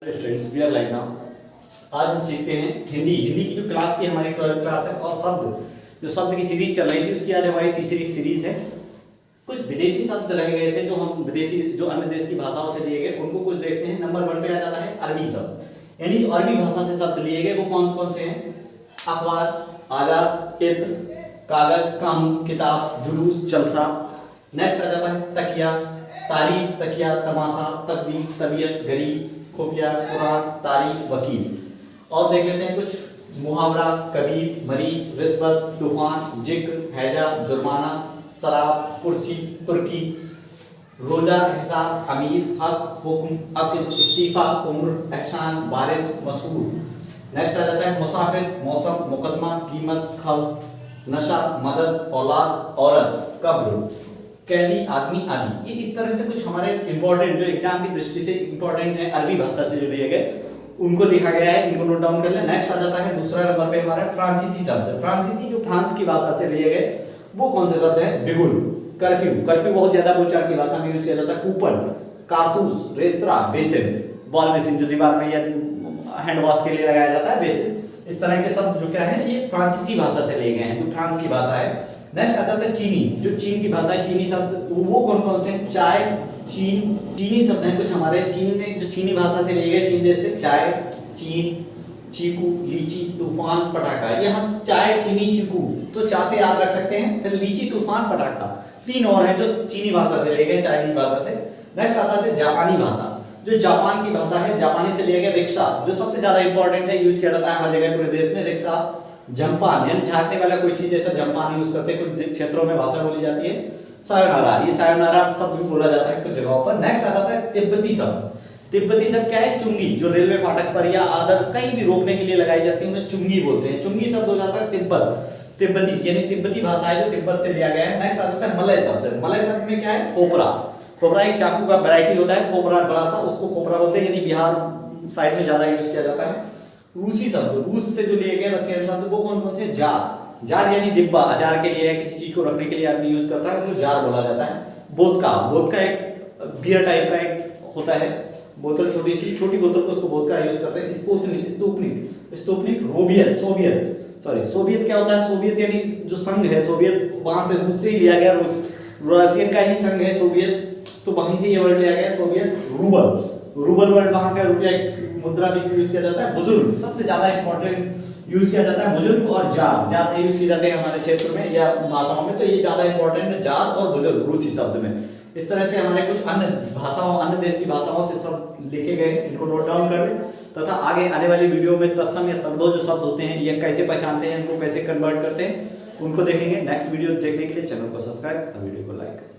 Students we are like now. आज हम सीखते हैं हिंदी। हिंदी की जो क्लास की हमारी 12th क्लास है और शब्द की सीरीज चल रही थी, उसकी आज हमारी तीसरी सीरीज है। कुछ विदेशी शब्द रह गए थे जो हम विदेशी जो अन्य देश की भाषाओं से लिए गए, उनको कुछ देखते हैं। नंबर 1 पे आ जाता है अरबी शब्द, यानी अरबी भाषा से शब्द लिए गए। वो कौन कौन से हैं? अखबार, आजाद, इत्र, कागज, कानून, किताब, जुलूस, जलसा। नेक्स्ट आ जाता है तकिया, तारीफ, तकिया, तमाशा, तकदीर, तबीयत, गरीब, खुफिया, कुरान, तारीफ, वकील। और देख लेते हैं कुछ मुहावरा, कबीर, मरीज, रिश्वत, तूफान, जिक्र, हैजा, जुर्माना, शराब, कुर्सी, तुर्की, रोजा, हिसाब, अमीर, हक, हुक्म, अक्ल, इस्तीफा, उम्र, एहसान, बारिश, मशहूर। नेक्स्ट आ जाता है मुसाफिर, मौसम, मुकदमा, कीमत, खल, नशा, मदद, औलाद, औरत, कब्र, कैदी, आदमी, आदि। ये इस तरह से कुछ हमारे इंपॉर्टेंट जो एग्जाम की दृष्टि से इंपॉर्टेंट है अरबी भाषा से जो लिए गए उनको लिखा गया है, इनको नोट डाउन कर ले। नेक्स्ट आ जाता है दूसरा नंबर पे हमारा फ्रांसीसी शब्द। फ्रांसीसी जो फ्रांस की भाषा से लिए गए वो कौन से शब्द है? बिगुल, कर्फ्यू, कर्फ्यू बहुत ज्यादा बोलचाल की भाषा में यूज किया जाता है। कूपन, कारतूस, रेस्तरा, बेसिन, बॉल बेसिन जो दीवार में या हैंड वॉश के लिए लगाया जाता है, बेसिन। इस तरह के शब्द जो क्या है ये फ्रांसीसी भाषा से लिए गए हैं, जो फ्रांस की भाषा है। नेक्स्ट आता है चीनी, जो चीन की भाषा है, चीनी शब्द वो कौन कौन से? चाय, चीन, चीनी शब्द हैं कुछ हमारे चीन में जो चीनी भाषा से लिए गए, चीन देश से। चाय, चीन, चीकू, लीची, तूफान, पटाखा। यहाँ चाय, चीनी, चीकू तो चा से याद रख सकते हैं, फिर लीची, तूफान, पटाखा, तीन और हैं जो चीनी भाषा से लिए गए, चाइनीज भाषा से। नेक्स्ट आता है जापानी भाषा, जो जापान की भाषा है, जापानी से लिए गए। रिक्शा, जो सबसे ज्यादा इंपॉर्टेंट है, यूज किया जाता है हर जगह पूरे देश में, रिक्शा। जंपान, यानी झांकने वाला कोई चीज जैसा जंपान यूज करते हैं, कुछ क्षेत्रों में भाषा बोली जाती है। सायोनारा, ये सायोनारा शब्द भी बोला जाता है कुछ जगहों पर। नेक्स्ट आ जाता है तिब्बती शब्द। तिब्बती शब्द क्या है? चुंगी, जो रेलवे फाटक पर या अदर कहीं भी रोकने के लिए लगाई जाती है, उन्हें चुंगी बोलते हैं। चुंगी शब्द हो जाता है तिब्बत, तिब्बती, यानी तिब्बती भाषा है जो तिब्बत से लिया गया है। नेक्स्ट आ जाता है मलय शब्द। मलय शब्द में क्या है? खोपरा। खोपरा एक चाकू का वैरायटी होता है, खोपरा बड़ा सा, उसको खोपरा बोलते हैं, यानी बिहार साइड में ज्यादा यूज किया जाता है। रूसी शब्द, रूस से जो लिए गए रशियन शब्द, वो कौन कौन से? जार, जार यानी डिब्बा, अचार के लिए किसी चीज को रखने के लिए आदमी यूज करता है, उनको जार बोला जाता है। वोदका, वोदका एक बियर टाइप का एक होता है, बोतल छोटी सी, छोटी बोतल को उसको वोदका यूज करते हैं। स्पुतनिक, स्तूपनिक, स्तूपनिक, रोवियत, सोवियत, सॉरी सोवियत क्या होता है? सोवियत यानी जो संघ है सोवियत, वहां से उससे ही लिया गया, रशियन का ही संघ है सोवियत, तो वहीं से ये वर्ड लिया गया सोवियत। रूबल, रूबल वर्ड वहां का रुपया मुद्रा भी यूज किया जाता है। बुजुर्ग, सबसे ज्यादा इंपॉर्टेंट यूज किया जाता है बुजुर्ग। और जार, ज्यादा यूज किए जाते हैं हमारे क्षेत्र में या भाषाओं में, तो ये ज्यादा इंपॉर्टेंट है जार और बुजुर्ग रूसी शब्द में। इस तरह से हमारे कुछ अन्य भाषाओं, अन्य देश की भाषाओं से शब्द लिखे गए, इनको नोट डाउन कर लें तथा आगे आने वाली वीडियो में तत्सम या तद्भव जो शब्द होते हैं ये कैसे पहचानते हैं, इनको कैसे कन्वर्ट करते हैं, उनको देखेंगे। नेक्स्ट वीडियो देखने के लिए चैनल को सब्सक्राइब तथा वीडियो को लाइक करें।